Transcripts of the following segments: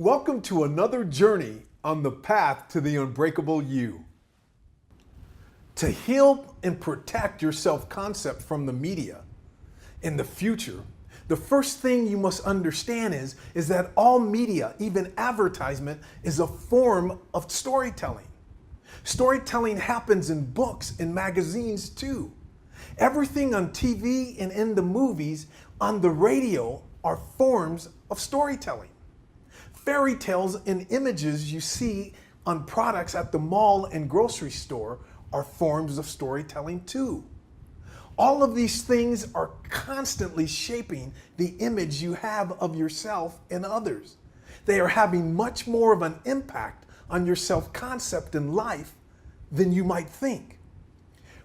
Welcome to another journey on the path to the unbreakable you. To heal and protect your self-concept from the media in the future, the first thing you must understand is that all media, even advertisement, is a form of storytelling. Storytelling happens in books and magazines too. Everything on TV and in the movies, on the radio, are forms of storytelling. Fairy tales and images you see on products at the mall and grocery store are forms of storytelling too. All of these things are constantly shaping the image you have of yourself and others. They are having much more of an impact on your self-concept in life than you might think.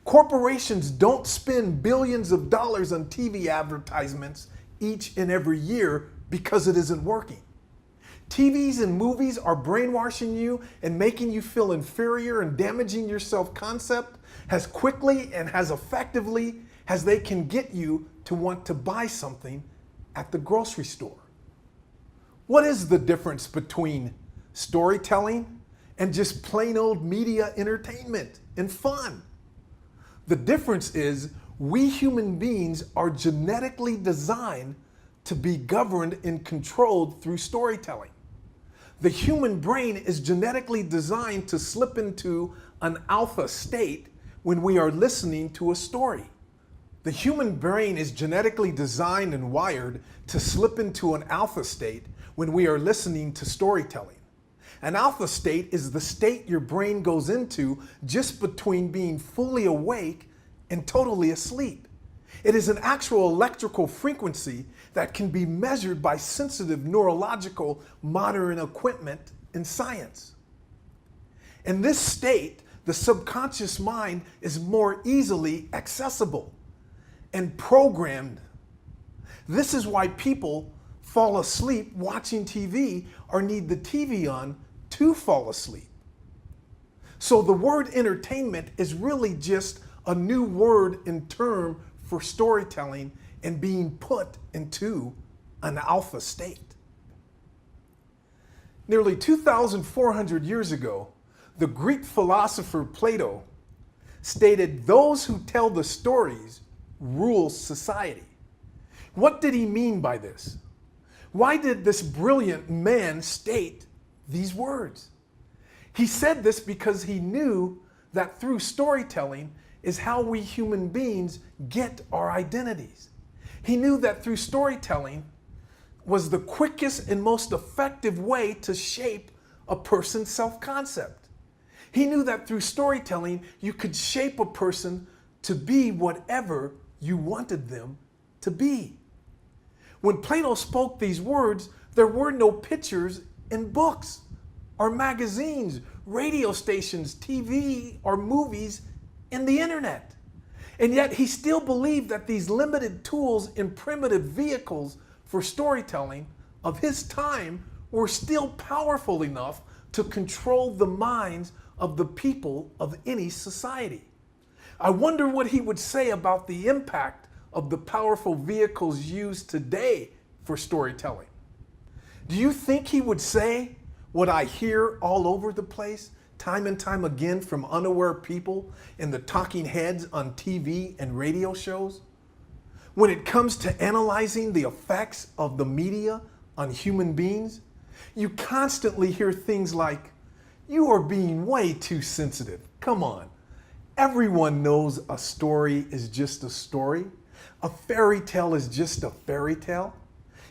Corporations don't spend billions of dollars on TV advertisements each and every year because it isn't working. TVs and movies are brainwashing you and making you feel inferior and damaging your self-concept as quickly and as effectively as they can get you to want to buy something at the grocery store. What is the difference between storytelling and just plain old media entertainment and fun? The difference is we human beings are genetically designed to be governed and controlled through storytelling. The human brain is genetically designed to slip into an alpha state when we are listening to a story. The human brain is genetically designed and wired to slip into an alpha state when we are listening to storytelling. An alpha state is the state your brain goes into just between being fully awake and totally asleep. It is an actual electrical frequency that can be measured by sensitive neurological modern equipment in science. In this state, the subconscious mind is more easily accessible and programmed. This is why people fall asleep watching TV or need the TV on to fall asleep. So the word entertainment is really just a new word and term for storytelling and being put into an alpha state. Nearly 2,400 years ago, the Greek philosopher Plato stated, "Those who tell the stories rule society." What did he mean by this? Why did this brilliant man state these words? He said this because he knew that through storytelling is how we human beings get our identities. He knew that through storytelling was the quickest and most effective way to shape a person's self-concept. He knew that through storytelling, you could shape a person to be whatever you wanted them to be. When Plato spoke these words, there were no pictures in books or magazines, radio stations, TV, or movies, and the internet. And yet he still believed that these limited tools and primitive vehicles for storytelling of his time were still powerful enough to control the minds of the people of any society. I wonder what he would say about the impact of the powerful vehicles used today for storytelling. Do you think he would say what I hear all over the place, time and time again, from unaware people and the talking heads on TV and radio shows? When it comes to analyzing the effects of the media on human beings, you constantly hear things like, "You are being way too sensitive. Come on. Everyone knows a story is just a story. A fairy tale is just a fairy tale.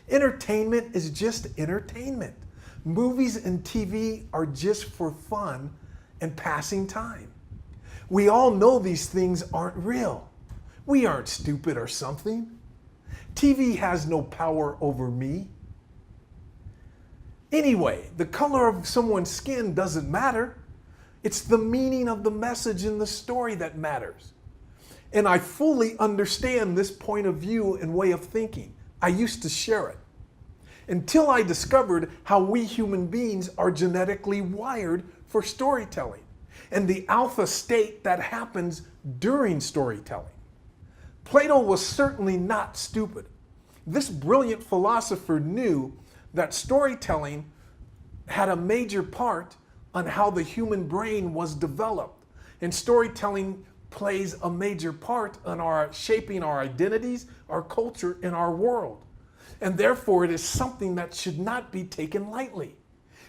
Entertainment is just entertainment. Movies and TV are just for fun and passing time. We all know these things aren't real. We aren't stupid or something. TV has no power over me. Anyway, the color of someone's skin doesn't matter. It's the meaning of the message in the story that matters." And I fully understand this point of view and way of thinking. I used to share it until I discovered how we human beings are genetically wired for storytelling and the alpha state that happens during storytelling. Plato was certainly not stupid. This brilliant philosopher knew that storytelling had a major part on how the human brain was developed. And storytelling plays a major part in our shaping our identities, our culture, and our world. And therefore, it is something that should not be taken lightly.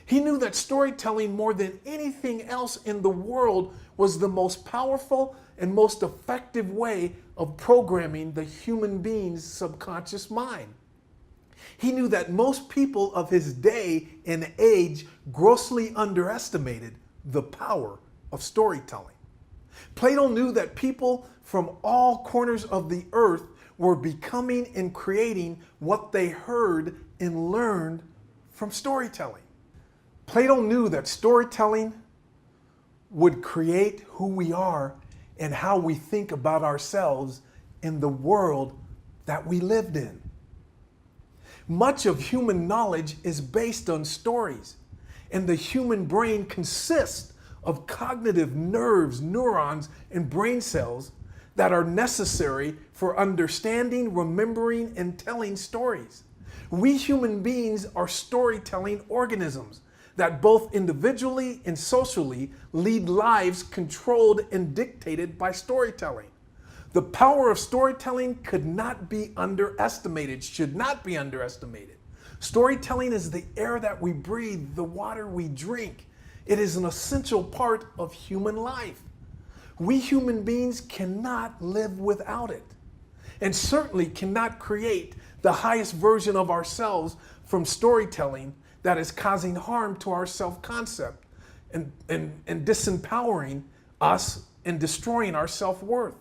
He knew that storytelling, more than anything else in the world, was the most powerful and most effective way of programming the human being's subconscious mind. He knew that most people of his day and age grossly underestimated the power of storytelling. Plato knew that people from all corners of the earth were becoming and creating what they heard and learned from storytelling. Plato knew that storytelling would create who we are and how we think about ourselves in the world that we lived in. Much of human knowledge is based on stories, and the human brain consists of cognitive nerves, neurons, and brain cells that are necessary for understanding, remembering, and telling stories. We human beings are storytelling organisms that both individually and socially lead lives controlled and dictated by storytelling. The power of storytelling could not be underestimated, should not be underestimated. Storytelling is the air that we breathe, the water we drink. It is an essential part of human life. We human beings cannot live without it, and certainly cannot create the highest version of ourselves from storytelling that is causing harm to our self-concept and disempowering us and destroying our self-worth.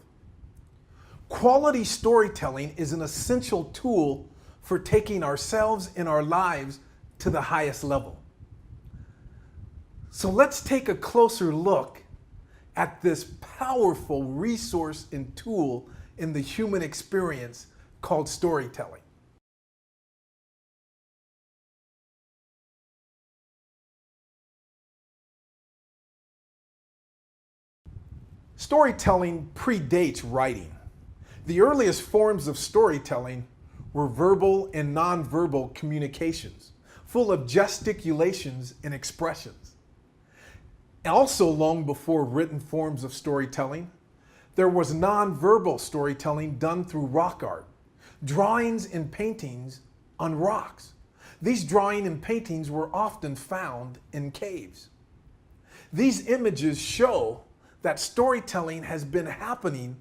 Quality storytelling is an essential tool for taking ourselves and our lives to the highest level. So let's take a closer look at this powerful resource and tool in the human experience called storytelling. Storytelling predates writing. The earliest forms of storytelling were verbal and nonverbal communications, full of gesticulations and expressions. Also, long before written forms of storytelling, there was nonverbal storytelling done through rock art, drawings and paintings on rocks. These drawings and paintings were often found in caves. These images show that storytelling has been happening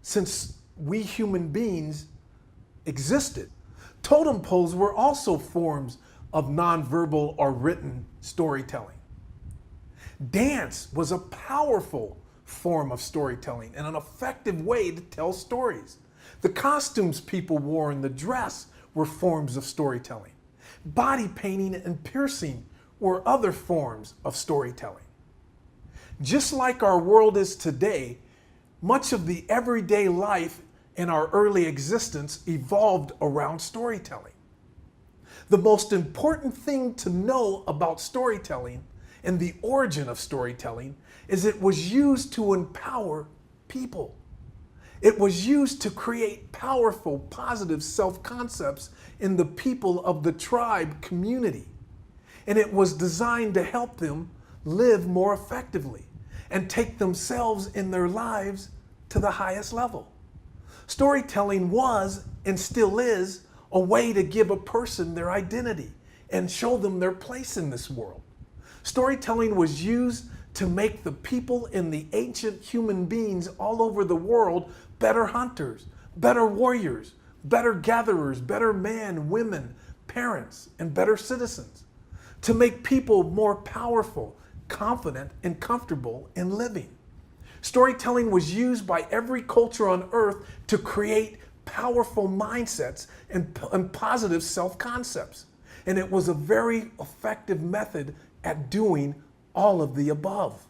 since we human beings existed. Totem poles were also forms of nonverbal or written storytelling. Dance was a powerful form of storytelling and an effective way to tell stories. The costumes people wore and the dress were forms of storytelling. Body painting and piercing were other forms of storytelling. Just like our world is today, much of the everyday life in our early existence evolved around storytelling. The most important thing to know about storytelling and the origin of storytelling is it was used to empower people. It was used to create powerful, positive self-concepts in the people of the tribe community. And it was designed to help them live more effectively and take themselves in their lives to the highest level. Storytelling was and still is a way to give a person their identity and show them their place in this world. Storytelling was used to make the people in the ancient human beings all over the world better hunters, better warriors, better gatherers, better men, women, parents, and better citizens. To make people more powerful, confident, and comfortable in living. Storytelling was used by every culture on earth to create powerful mindsets and positive self-concepts. And it was a very effective method at doing all of the above.